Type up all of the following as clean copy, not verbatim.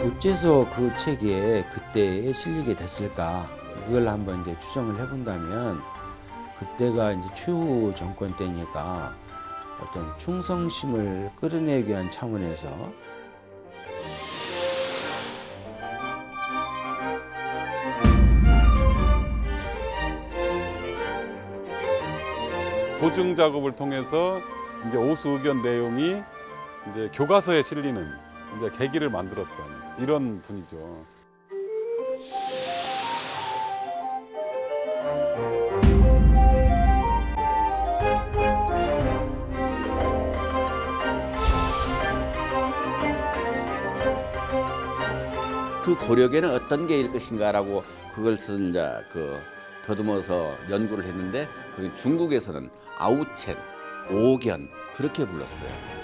어째서 그 책에 그때에 실리게 됐을까? 이걸 한번 이제 추정을 해본다면 그때가 이제 최후 정권 때니까 어떤 충성심을 끌어내기 위한 차원에서 보증 작업을 통해서 이제 오수 의견 내용이 이제 교과서에 실리는 이제 계기를 만들었던 이런 분이죠. 그 고려계는 어떤 계일 것인가라고 그것을 이제 더듬어서 연구를 했는데 그 중국에서는 아우첸, 오견 그렇게 불렀어요.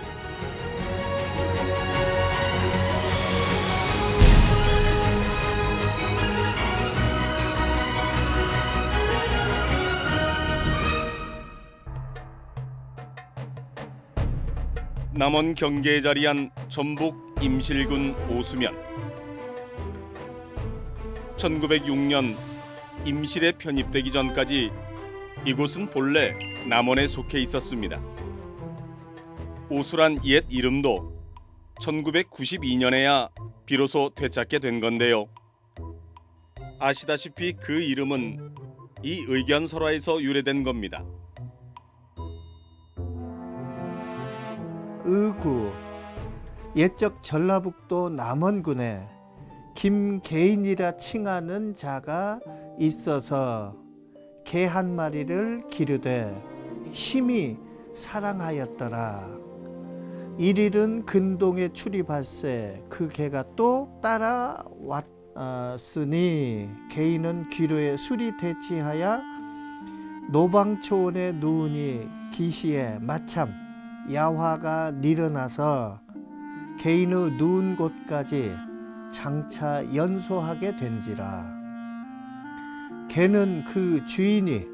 남원 경계에 자리한 전북 임실군 오수면. 1906년 임실에 편입되기 전까지 이곳은 본래 남원에 속해 있었습니다. 오수란 옛 이름도 1992년에야 비로소 되찾게 된 건데요. 아시다시피 그 이름은 이 의견설화에서 유래된 겁니다. 의구, 옛적 전라북도 남원군에 김계인이라 칭하는 자가 있어서 개 한 마리를 기르되 심히 사랑하였더라. 일일은 근동에 출입할세 그 개가 또 따라왔으니 개인은 귀로에 술이 대치하여 노방초원에 누우니 기시에 마참 야화가 일어나서 개인의 누운 곳까지 장차 연소하게 된지라. 개는 그 주인이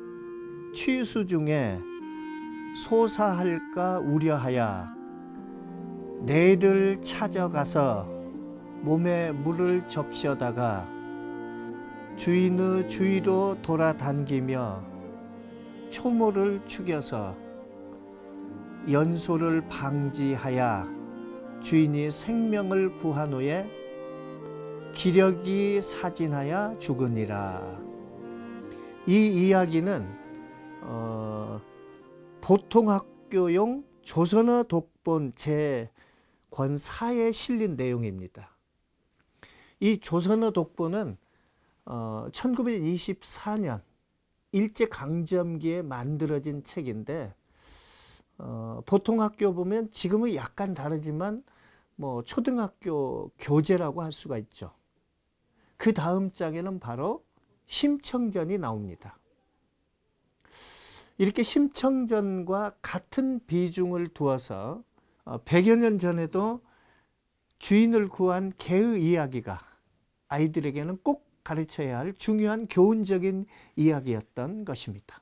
취수 중에 소사할까 우려하여 내를 찾아가서 몸에 물을 적셔다가 주인의 주위로 돌아다니며 초모를 죽여서 연소를 방지하여 주인이 생명을 구한 후에 기력이 사진하여 죽으니라. 이 이야기는 보통학교용 조선어 독본 제 권사에 실린 내용입니다. 이 조선어 독본은 1924년 일제강점기에 만들어진 책인데 보통학교 보면 지금은 약간 다르지만 뭐 초등학교 교재라고 할 수가 있죠. 그 다음 장에는 바로 심청전이 나옵니다. 이렇게 심청전과 같은 비중을 두어서 100여 년 전에도 주인을 구한 개의 이야기가 아이들에게는 꼭 가르쳐야 할 중요한 교훈적인 이야기였던 것입니다.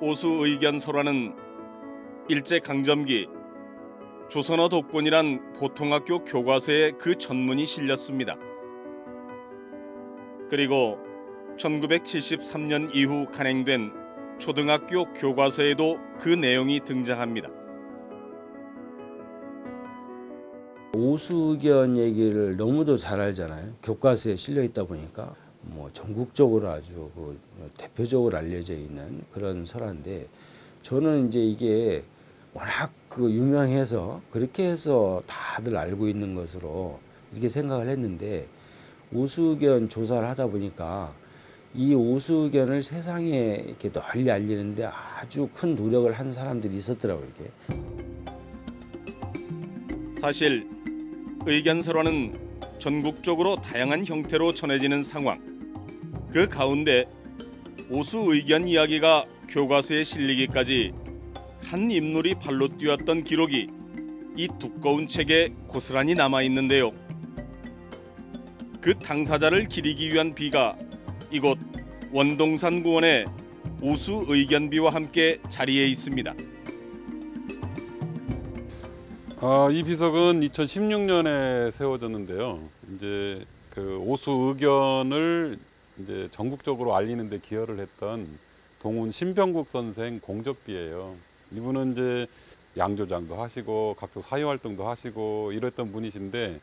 오수 의견설화는 일제강점기 조선어 독본이란 보통학교 교과서에 그 전문이 실렸습니다. 그리고 1973년 이후 간행된 초등학교 교과서에도 그 내용이 등장합니다. 오수의견 얘기를 너무도 잘 알잖아요. 교과서에 실려 있다 보니까 뭐 전국적으로 아주 대표적으로 알려져 있는 그런 설화인데, 저는 이제 이게 워낙 유명해서 그렇게 해서 다들 알고 있는 것으로 이렇게 생각을 했는데, 오수의견 조사를 하다 보니까 이 오수의견을 세상에 이렇게 널리 알리는데 아주 큰 노력을 한 사람들이 있었더라고요. 이렇게. 사실 의견설화는 전국적으로 다양한 형태로 전해지는 상황. 그 가운데 오수 의견 이야기가 교과서에 실리기까지 한 인물이 발로 뛰었던 기록이 이 두꺼운 책에 고스란히 남아있는데요. 그 당사자를 기리기 위한 비가 이곳 원동산 구원의 오수 의견비와 함께 자리해 있습니다. 이 비석은 2016년에 세워졌는데요. 이제 그 오수 의견을 이제 전국적으로 알리는 데 기여를 했던 동훈 신병국 선생 공적비예요. 이분은 이제 양조장도 하시고 각종 사회 활동도 하시고 이랬던 분이신데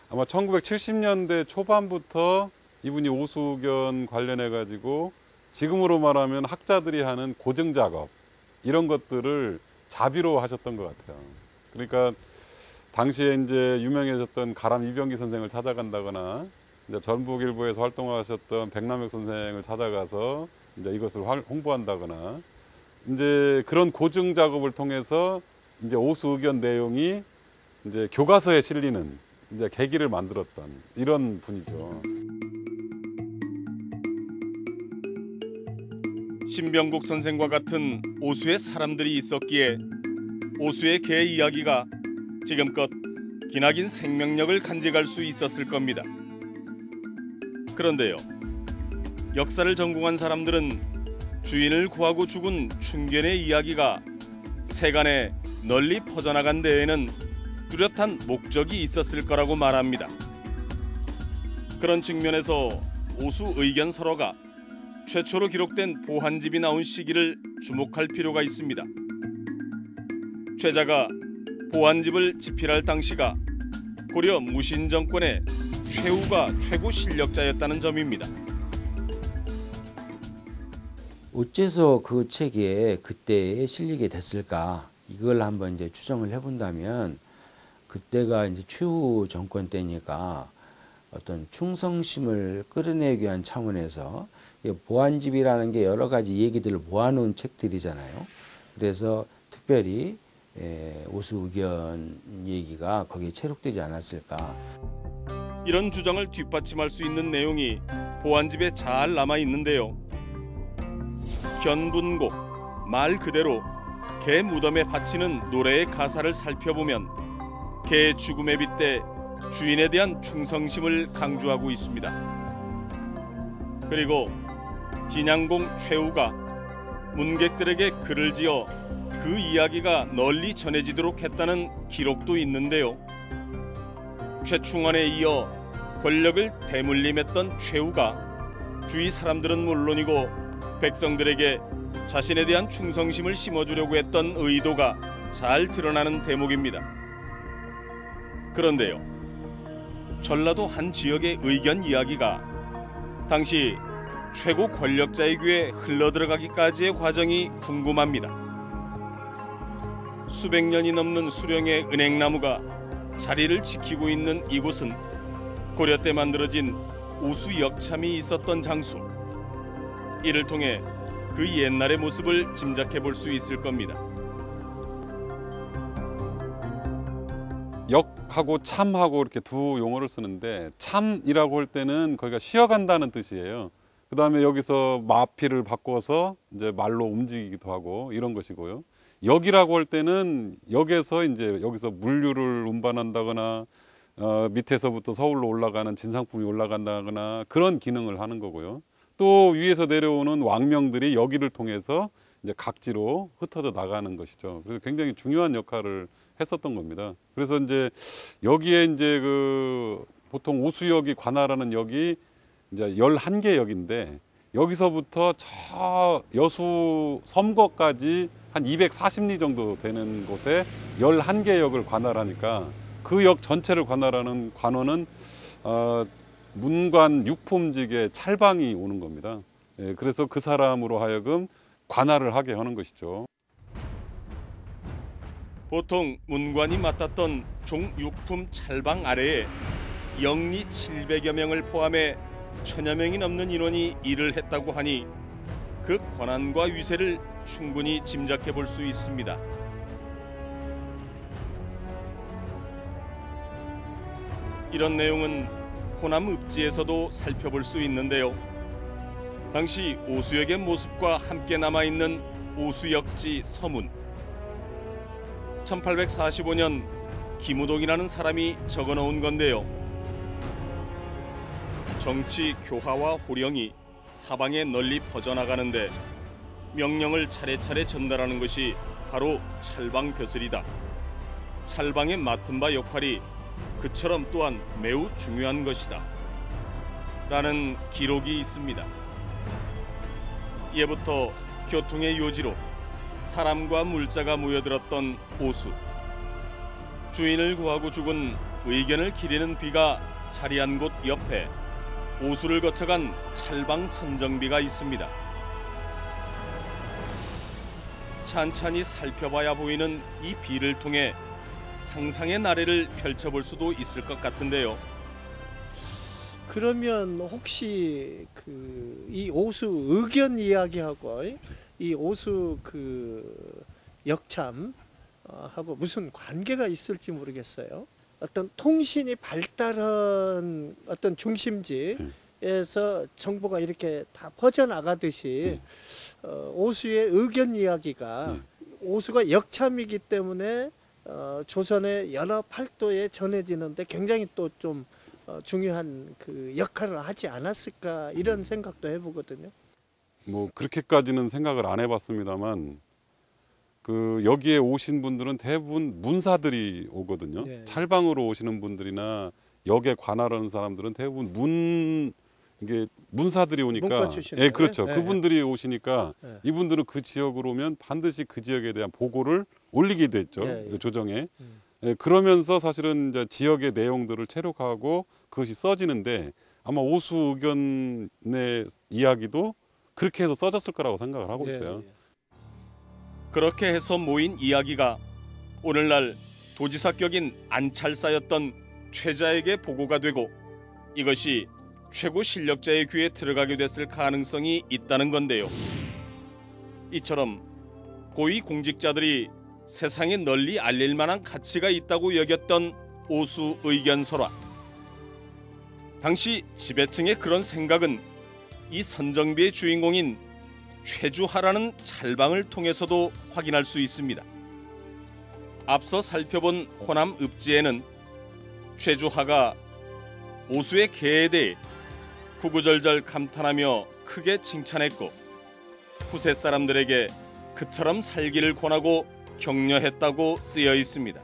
아마 1970년대 초반부터 이분이 오수 의견 관련해 가지고 지금으로 말하면 학자들이 하는 고증 작업 이런 것들을 자비로 하셨던 것 같아요. 그러니까 당시에 이제 유명해졌던 가람 이병기 선생을 찾아간다거나 이제 전북일보에서 활동하셨던 백남혁 선생을 찾아가서 이제 이것을 홍보한다거나 이제 그런 고증 작업을 통해서 이제 오수 의견 내용이 이제 교과서에 실리는 이제 계기를 만들었던 이런 분이죠. 신병국 선생과 같은 오수의 사람들이 있었기에 오수의 개 이야기가 지금껏 기나긴 생명력을 간직할 수 있었을 겁니다. 그런데요, 역사를 전공한 사람들은 주인을 구하고 죽은 충견의 이야기가 세간에 널리 퍼져나간 데에는 뚜렷한 목적이 있었을 거라고 말합니다. 그런 측면에서 오수 의견서로가 최초로 기록된 보환집이 나온 시기를 주목할 필요가 있습니다. 최자가 보환집을 집필할 당시가 고려 무신 정권의 최후가 최고 실력자였다는 점입니다. 어째서 그 책에 그때에 실리게 됐을까? 이걸 한번 이제 추정을 해본다면 그때가 이제 최후 정권 때니까 어떤 충성심을 끌어내기 위한 차원에서 보환집이라는 게 여러 가지 얘기들을 모아놓은 책들이잖아요. 그래서 특별히 오수 의견 얘기가 거기에 체록되지 않았을까. 이런 주장을 뒷받침할 수 있는 내용이 보환집에 잘 남아 있는데요. 견분곡, 말 그대로 개 무덤에 바치는 노래의 가사를 살펴보면 개의 죽음에 빗대 주인에 대한 충성심을 강조하고 있습니다. 그리고 진양공 최후가 문객들에게 글을 지어 그 이야기가 널리 전해지도록 했다는 기록도 있는데요. 최충원에 이어 권력을 대물림했던 최후가 주위 사람들은 물론이고 백성들에게 자신에 대한 충성심을 심어주려고 했던 의도가 잘 드러나는 대목입니다. 그런데요, 전라도 한 지역의 의견 이야기가 당시 최고 권력자의 귀에 흘러들어가기까지의 과정이 궁금합니다. 수백 년이 넘는 수령의 은행나무가 자리를 지키고 있는 이곳은 고려 때 만들어진 오수 역참이 있었던 장소. 이를 통해 그 옛날의 모습을 짐작해 볼 수 있을 겁니다. 역하고 참하고 이렇게 두 용어를 쓰는데 참이라고 할 때는 거기가 쉬어간다는 뜻이에요. 그 다음에 여기서 마피를 바꿔서 이제 말로 움직이기도 하고 이런 것이고요. 역이라고 할 때는 역에서 이제 여기서 물류를 운반한다거나 밑에서부터 서울로 올라가는 진상품이 올라간다거나 그런 기능을 하는 거고요. 또 위에서 내려오는 왕명들이 여기를 통해서 이제 각지로 흩어져 나가는 것이죠. 그래서 굉장히 중요한 역할을 했었던 겁니다. 그래서 이제 여기에 이제 그 보통 오수역이 관할하는 역이 이제 11개 역인데 여기서부터 저 여수 섬거까지 한 240리 정도 되는 곳에 11개 역을 관할하니까 그 역 전체를 관할하는 관원은 문관 육품직의 찰방이 오는 겁니다. 예, 그래서 그 사람으로 하여금 관할을 하게 하는 것이죠. 보통 문관이 맡았던 종육품 찰방 아래에 영리 700여 명을 포함해 1000여 명이 넘는 인원이 일을 했다고 하니 그 권한과 위세를 충분히 짐작해 볼 수 있습니다. 이런 내용은 호남 읍지에서도 살펴볼 수 있는데요. 당시 오수역의 모습과 함께 남아있는 오수역지 서문. 1845년 김우동이라는 사람이 적어놓은 건데요. 정치 교화와 호령이 사방에 널리 퍼져나가는데 명령을 차례차례 전달하는 것이 바로 찰방벼슬이다. 찰방의 맡은 바 역할이 그처럼 또한 매우 중요한 것이다 라는 기록이 있습니다. 예부터 교통의 요지로 사람과 물자가 모여들었던 오수. 주인을 구하고 죽은 의견을 기리는 비가 자리한 곳 옆에 오수를 거쳐간 찰방 선정비가 있습니다. 찬찬히 살펴봐야 보이는 이 비를 통해 상상의 나래를 펼쳐볼 수도 있을 것 같은데요. 그러면 혹시 이 오수 의견 이야기하고 이 오수 역참 하고 무슨 관계가 있을지 모르겠어요. 어떤 통신이 발달한 어떤 중심지에서 정보가 이렇게 다 퍼져나가듯이 오수의 의견 이야기가 오수가 역참이기 때문에 조선의 여러 팔도에 전해지는데 굉장히 또 좀 중요한 역할을 하지 않았을까 이런 생각도 해보거든요. 뭐 그렇게까지는 생각을 안 해봤습니다만 여기에 오신 분들은 대부분 문사들이 오거든요. 예. 찰방으로 오시는 분들이나 역에 관할하는 사람들은 대부분 이게 문사들이 오니까, 문과 출신. 예, 그렇죠. 예. 그분들이 오시니까 예. 이분들은 그 지역으로 오면 반드시 그 지역에 대한 보고를 올리게 됐죠. 예, 예. 조정에. 예, 그러면서 사실은 이제 지역의 내용들을 체록하고 그것이 써지는데 아마 오수 의견의 이야기도 그렇게 해서 써졌을 거라고 생각을 하고 있어요. 그렇게 해서 모인 이야기가 오늘날 도지사격인 안찰사였던 최자에게 보고가 되고 이것이 최고 실력자의 귀에 들어가게 됐을 가능성이 있다는 건데요. 이처럼 고위 공직자들이 세상에 널리 알릴 만한 가치가 있다고 여겼던 오수 의견설화. 당시 지배층의 그런 생각은 이 선정비의 주인공인 최주하라는 찰방을 통해서도 확인할 수 있습니다. 앞서 살펴본 호남 읍지에는 최주하가 오수의 계에 대해 구구절절 감탄하며 크게 칭찬했고 후세 사람들에게 그처럼 살기를 권하고 격려했다고 쓰여 있습니다.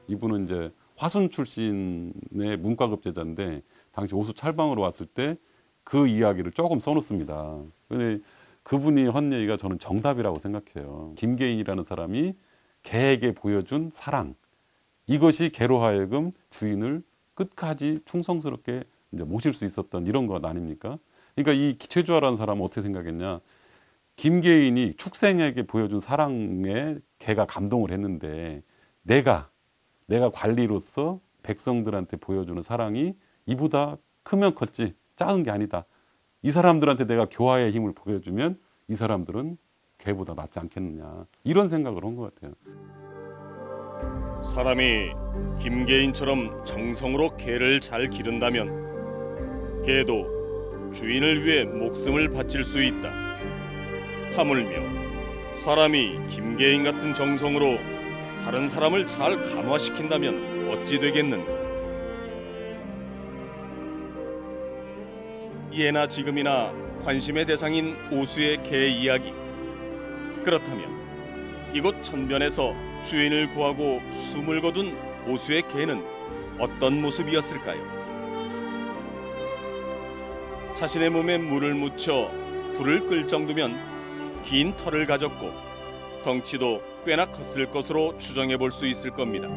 이분은 이제 화순 출신의 문과급제자인데 당시 오수 찰방으로 왔을 때 그 이야기를 조금 써놓습니다. 근데 그분이 한 얘기가 저는 정답이라고 생각해요. 김계인이라는 사람이 개에게 보여준 사랑, 이것이 개로 하여금 주인을 끝까지 충성스럽게 이제 모실 수 있었던 이런 것 아닙니까? 그러니까 이 최주하라는 사람은 어떻게 생각했냐? 김계인이 축생에게 보여준 사랑에 개가 감동을 했는데 내가 관리로서 백성들한테 보여주는 사랑이 이보다 크면 컸지 작은 게 아니다. 이 사람들한테 내가 교화의 힘을 보여주면 이 사람들은 개보다 낫지 않겠느냐. 이런 생각을 한 것 같아요. 사람이 김계인처럼 정성으로 개를 잘 기른다면 개도 주인을 위해 목숨을 바칠 수 있다. 하물며 사람이 김계인 같은 정성으로 다른 사람을 잘 감화시킨다면 어찌 되겠는가. 예나 지금이나 관심의 대상인 오수의 개 이야기. 그렇다면 이곳 천변에서 주인을 구하고 숨을 거둔 오수의 개는 어떤 모습이었을까요? 자신의 몸에 물을 묻혀 불을 끌 정도면 긴 털을 가졌고 덩치도 꽤나 컸을 것으로 추정해 볼 수 있을 겁니다.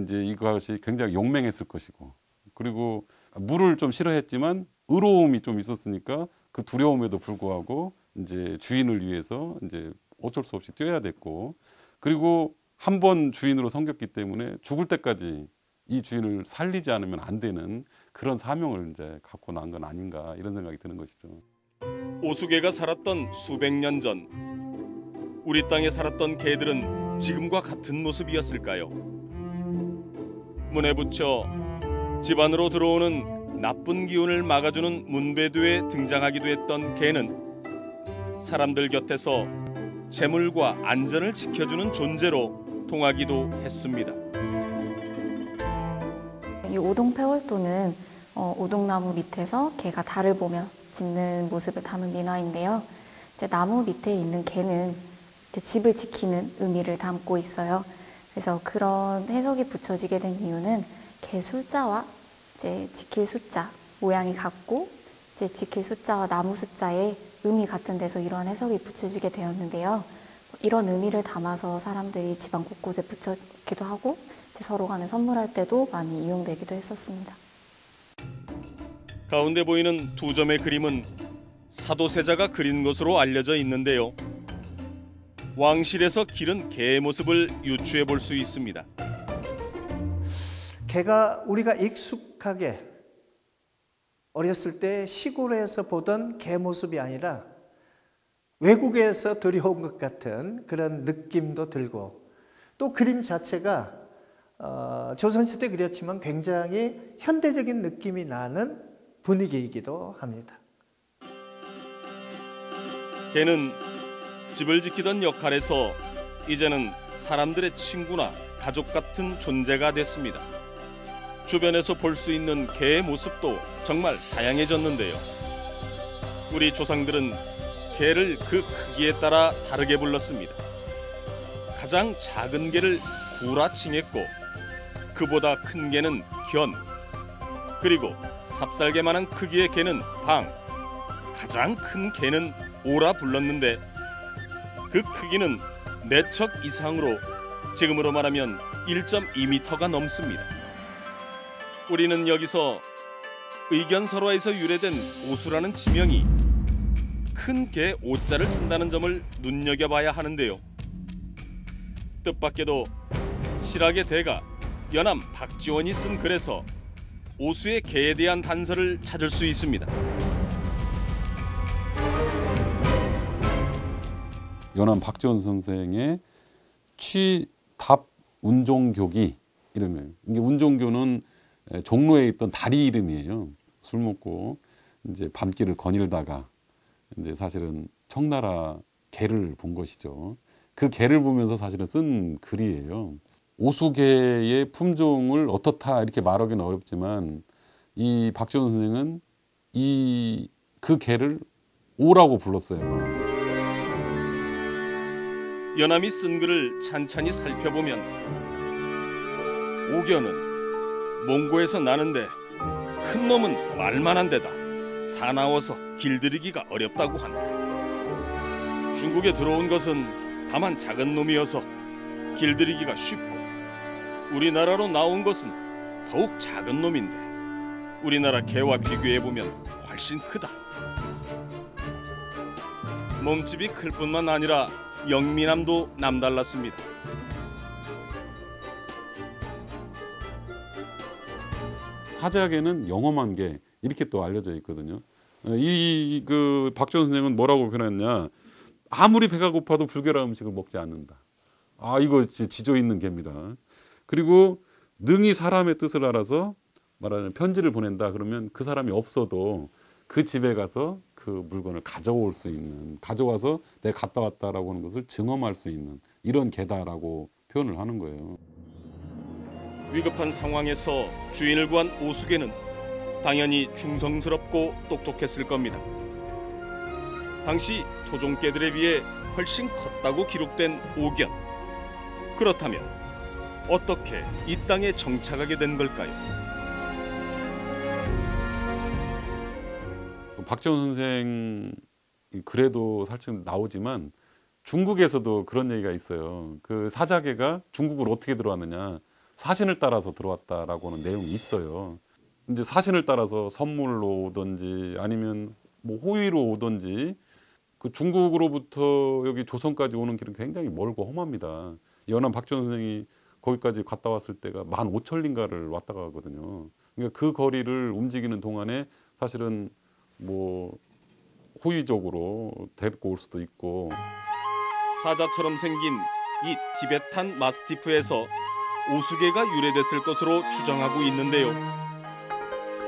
이제 이것이 굉장히 용맹했을 것이고, 그리고 물을 좀 싫어했지만 의로움이 좀 있었으니까 그 두려움에도 불구하고 이제 주인을 위해서 이제 어쩔 수 없이 뛰어야 됐고, 그리고 한 번 주인으로 섬겼기 때문에 죽을 때까지 이 주인을 살리지 않으면 안 되는 그런 사명을 이제 갖고 난 건 아닌가 이런 생각이 드는 것이죠. 오수개가 살았던 수백 년 전, 우리 땅에 살았던 개들은 지금과 같은 모습이었을까요? 문에 붙여 집 안으로 들어오는 나쁜 기운을 막아주는 문배두에 등장하기도 했던 개는 사람들 곁에서 재물과 안전을 지켜주는 존재로 통하기도 했습니다. 이 오동패월도는 오동나무 밑에서 개가 달을 보며 짖는 모습을 담은 민화인데요. 이제 나무 밑에 있는 개는 이제 집을 지키는 의미를 담고 있어요. 그래서 그런 해석이 붙여지게 된 이유는 개 숫자와 이제 지킬 숫자 모양이 같고 이제 지킬 숫자와 나무 숫자의 의미 같은 데서 이러한 해석이 붙여지게 되었는데요. 이런 의미를 담아서 사람들이 집안 곳곳에 붙여기도 하고 이제 서로 간에 선물할 때도 많이 이용되기도 했었습니다. 가운데 보이는 두 점의 그림은 사도세자가 그린 것으로 알려져 있는데요. 왕실에서 기른 개의 모습을 유추해 볼 수 있습니다. 개가 우리가 익숙하게 어렸을 때 시골에서 보던 개 모습이 아니라 외국에서 들여온 것 같은 그런 느낌도 들고, 또 그림 자체가 조선시대 그렸지만 굉장히 현대적인 느낌이 나는 분위기이기도 합니다. 개는 집을 지키던 역할에서 이제는 사람들의 친구나 가족 같은 존재가 됐습니다. 주변에서 볼 수 있는 개의 모습도 정말 다양해졌는데요. 우리 조상들은 개를 그 크기에 따라 다르게 불렀습니다. 가장 작은 개를 구라 칭했고, 그보다 큰 개는 견, 그리고 삽살개만한 크기의 개는 방, 가장 큰 개는 오라 불렀는데, 그 크기는 4척 이상으로 지금으로 말하면 1.2m가 넘습니다. 우리는 여기서 의견설화에서 유래된 오수라는 지명이 큰 개 오자를 쓴다는 점을 눈여겨봐야 하는데요. 뜻밖에도 실학의 대가 연암 박지원이 쓴 글에서 오수의 개에 대한 단서를 찾을 수 있습니다. 연암 박지원 선생의 취답 운종교기 이름이에요. 이게 운종교는 종로에 있던 다리 이름이에요. 술 먹고 이제 밤길을 거닐다가 이제 사실은 청나라 개를 본 것이죠. 그 개를 보면서 사실은 쓴 글이에요. 오수개의 품종을 어떻다 이렇게 말하기는 어렵지만 이 박지원 선생은 그 개를 오라고 불렀어요. 연암이 쓴 글을 찬찬히 살펴보면 오견은 몽고에서 나는데 큰 놈은 말만 한 데다 사나워서 길들이기가 어렵다고 한다. 중국에 들어온 것은 다만 작은 놈이어서 길들이기가 쉽고, 우리나라로 나온 것은 더욱 작은 놈인데 우리나라 개와 비교해보면 훨씬 크다. 몸집이 클 뿐만 아니라 영민함도 남달랐습니다. 사자개는 영험한 개 이렇게 또 알려져 있거든요. 그 박지원 선생은 뭐라고 표현했냐? 아무리 배가 고파도 불결한 음식을 먹지 않는다. 이거 지조 있는 개입니다. 그리고 능히 사람의 뜻을 알아서 말하자면 편지를 보낸다 그러면 그 사람이 없어도 그 집에 가서 그 물건을 가져올 수 있는, 가져와서 내가 갔다 왔다라고 하는 것을 증언할 수 있는 이런 개다라고 표현을 하는 거예요. 위급한 상황에서 주인을 구한 오수개는 당연히 충성스럽고 똑똑했을 겁니다. 당시 토종개들에 비해 훨씬 컸다고 기록된 오견. 그렇다면 어떻게 이 땅에 정착하게 된 걸까요? 박지원 선생 글에도 살짝 나오지만 중국에서도 그런 얘기가 있어요. 그 사자개가 중국으로 어떻게 들어왔느냐? 사신을 따라서 들어왔다라고 하는 내용이 있어요. 이제 사신을 따라서 선물로 오든지 아니면 뭐 호위로 오든지 그 중국으로부터 여기 조선까지 오는 길은 굉장히 멀고 험합니다. 연암 박지원 선생이 거기까지 갔다 왔을 때가 15,000리인가를 왔다 가거든요. 그러니까 그 거리를 움직이는 동안에 사실은 뭐 호위적으로 데리고 올 수도 있고. 사자처럼 생긴 이 티베탄 마스티프에서 오수개가 유래됐을 것으로 추정하고 있는데요.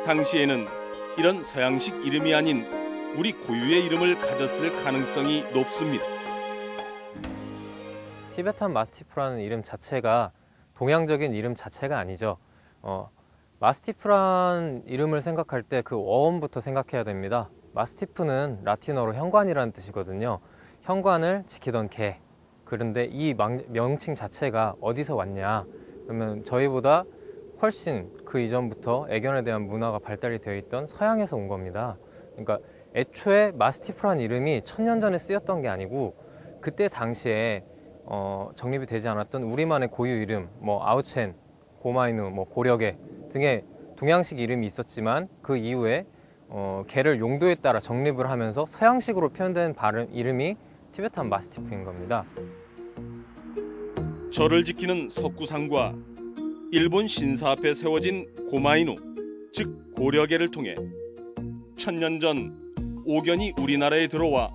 당시에는 이런 서양식 이름이 아닌 우리 고유의 이름을 가졌을 가능성이 높습니다. 티베탄 마스티프라는 이름 자체가 동양적인 이름 자체가 아니죠. 마스티프란 이름을 생각할 때 그 어원부터 생각해야 됩니다. 마스티프는 라틴어로 현관이라는 뜻이거든요. 현관을 지키던 개. 그런데 이 명칭 자체가 어디서 왔냐? 그러면 저희보다 훨씬 그 이전부터 애견에 대한 문화가 발달이 되어 있던 서양에서 온 겁니다. 그러니까 애초에 마스티프란 이름이 1000년 전에 쓰였던 게 아니고 그때 당시에 정립이 되지 않았던 우리만의 고유 이름, 뭐 아우첸, 고마이누, 뭐 고려개 등의 동양식 이름이 있었지만 그 이후에 개를 용도에 따라 정립을 하면서 서양식으로 표현된 이름이 티베탄 마스티프인 겁니다. 절을 지키는 석구상과 일본 신사 앞에 세워진 고마이누, 즉 고려개를 통해 1000년 전 오견이 우리나라에 들어와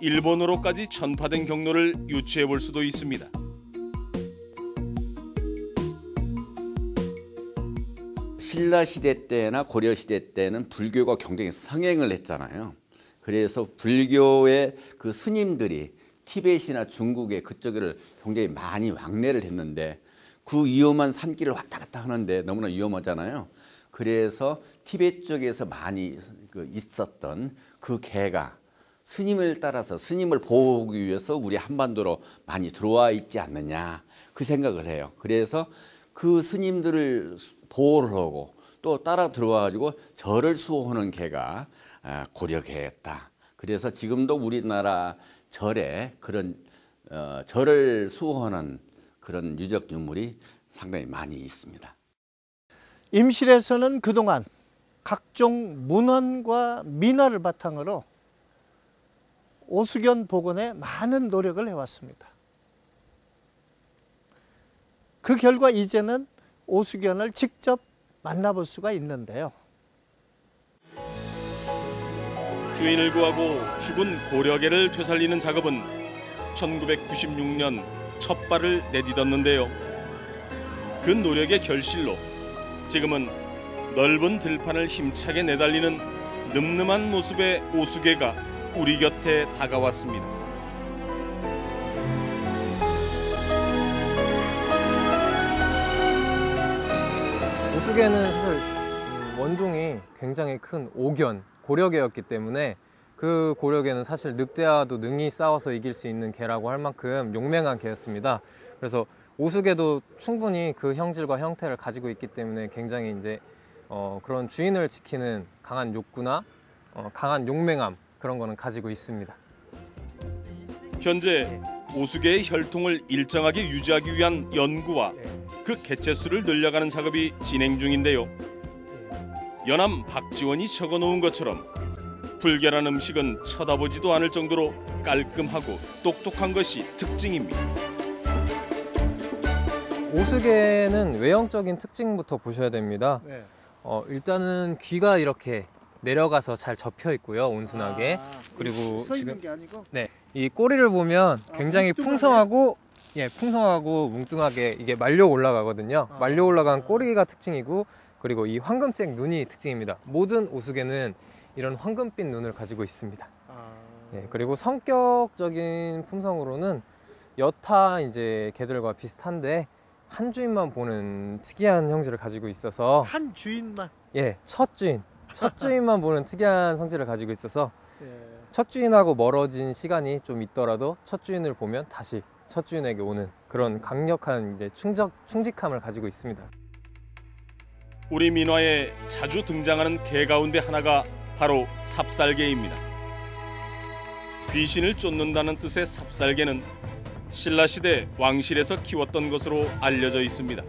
일본어로까지 전파된 경로를 유추해 볼 수도 있습니다. 신라 시대 때나 고려 시대 때는 불교가 굉장히 성행을 했잖아요. 그래서 불교의 그 스님들이 티벳이나 중국에 그쪽을 굉장히 많이 왕래를 했는데 그 위험한 산길을 왔다 갔다 하는데 너무나 위험하잖아요. 그래서 티벳 쪽에서 많이 있었던 그 개가 스님을 따라서 스님을 보호하기 위해서 우리 한반도로 많이 들어와 있지 않느냐 그 생각을 해요. 그래서 그 스님들을 보호를 하고 또 따라 들어와 가지고 절을 수호하는 개가 고려개였다. 그래서 지금도 우리나라 절에 그런 절을 수호하는 그런 유적 유물이 상당히 많이 있습니다. 임실에서는 그동안 각종 문헌과 민화를 바탕으로 오수견 복원에 많은 노력을 해왔습니다. 그 결과 이제는 오수견을 직접 만나볼 수가 있는데요. 주인을 구하고 죽은 고려개를 되살리는 작업은 1996년 첫 발을 내딛었는데요. 그 노력의 결실로 지금은 넓은 들판을 힘차게 내달리는 늠름한 모습의 오수개가 우리 곁에 다가왔습니다. 오수개는 사실 원종이 굉장히 큰 오견, 고려개였기 때문에 그 고려개는 사실 늑대와도 능히 싸워서 이길 수 있는 개라고 할 만큼 용맹한 개였습니다. 그래서 오수개도 충분히 그 형질과 형태를 가지고 있기 때문에 굉장히 이제 그런 주인을 지키는 강한 욕구나 강한 용맹함 그런 거는 가지고 있습니다. 현재 오수개의 혈통을 일정하게 유지하기 위한 연구와 그 개체수를 늘려가는 작업이 진행 중인데요. 연암 박지원이 적어놓은 것처럼 불결한 음식은 쳐다보지도 않을 정도로 깔끔하고 똑똑한 것이 특징입니다. 오수개는 외형적인 특징부터 보셔야 됩니다. 일단은 귀가 이렇게 내려가서 잘 접혀 있고요, 온순하게. 그리고 서 있는 지금 게 아니고 이 꼬리를 보면 굉장히 풍성하고 뭉뚱하게 이게 말려 올라가거든요. 말려 올라간 꼬리가 특징이고, 그리고 이 황금색 눈이 특징입니다. 모든 오수개는 이런 황금빛 눈을 가지고 있습니다. 그리고 성격적인 품성으로는 여타 이제 개들과 비슷한데 한 주인만 보는 특이한 형질을 가지고 있어서 한 주인만. 첫 주인만 보는 특이한 성질을 가지고 있어서 첫 주인하고 멀어진 시간이 좀 있더라도 첫 주인을 보면 다시 첫 주인에게 오는 그런 강력한 이제 충직함을 가지고 있습니다. 우리 민화에 자주 등장하는 개 가운데 하나가 바로 삽살개입니다. 귀신을 쫓는다는 뜻의 삽살개는 신라시대 왕실에서 키웠던 것으로 알려져 있습니다.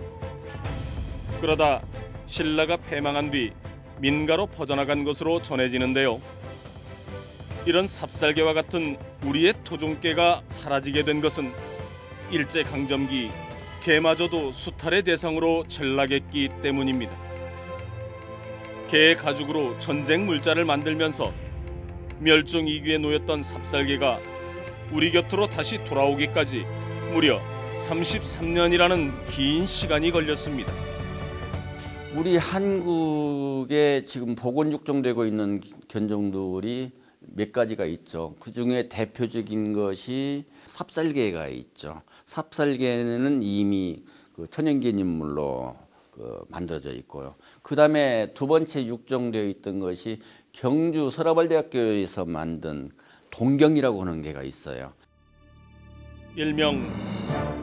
그러다 신라가 패망한 뒤 민가로 퍼져나간 것으로 전해지는데요. 이런 삽살개와 같은 우리의 토종개가 사라지게 된 것은 일제강점기 개마저도 수탈의 대상으로 전락했기 때문입니다. 개의 가죽으로 전쟁 물자를 만들면서 멸종 위기에 놓였던 삽살개가 우리 곁으로 다시 돌아오기까지 무려 33년이라는 긴 시간이 걸렸습니다. 우리 한국에 지금 복원 육종되고 있는 견종들이 몇 가지가 있죠. 그 중에 대표적인 것이 삽살개가 있죠. 삽살개는 이미 그 천연기념물로 만들어져 있고요. 그 다음에 두 번째 육종되어 있던 것이 경주 서라발대학교에서 만든 동경이라고 하는 개가 있어요. 일명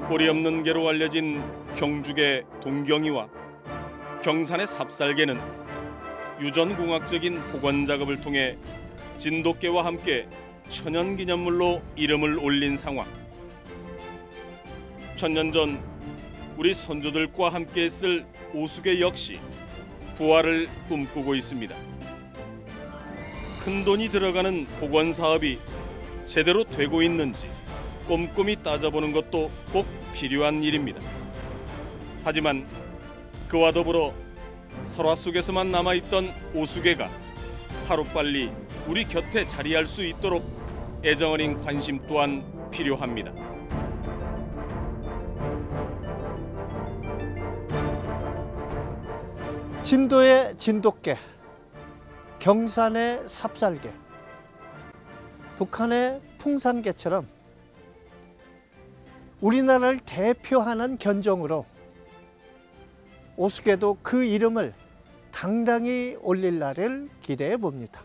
꼬리 없는 개로 알려진 경주개 동경이와 경산의 삽살개는 유전공학적인 복원 작업을 통해 진돗개와 함께 천연기념물로 이름을 올린 상황. 천년 전 우리 선조들과 함께 했을 오수개 역시 부활을 꿈꾸고 있습니다. 큰 돈이 들어가는 복원 사업이 제대로 되고 있는지 꼼꼼히 따져보는 것도 꼭 필요한 일입니다. 하지만 그와 더불어 설화 속에서만 남아있던 오수개가 하루빨리 우리 곁에 자리할 수 있도록 애정어린 관심 또한 필요합니다. 진도의 진돗개, 경산의 삽살개, 북한의 풍산개처럼 우리나라를 대표하는 견종으로 오수개도 그 이름을 당당히 올릴 날을 기대해 봅니다.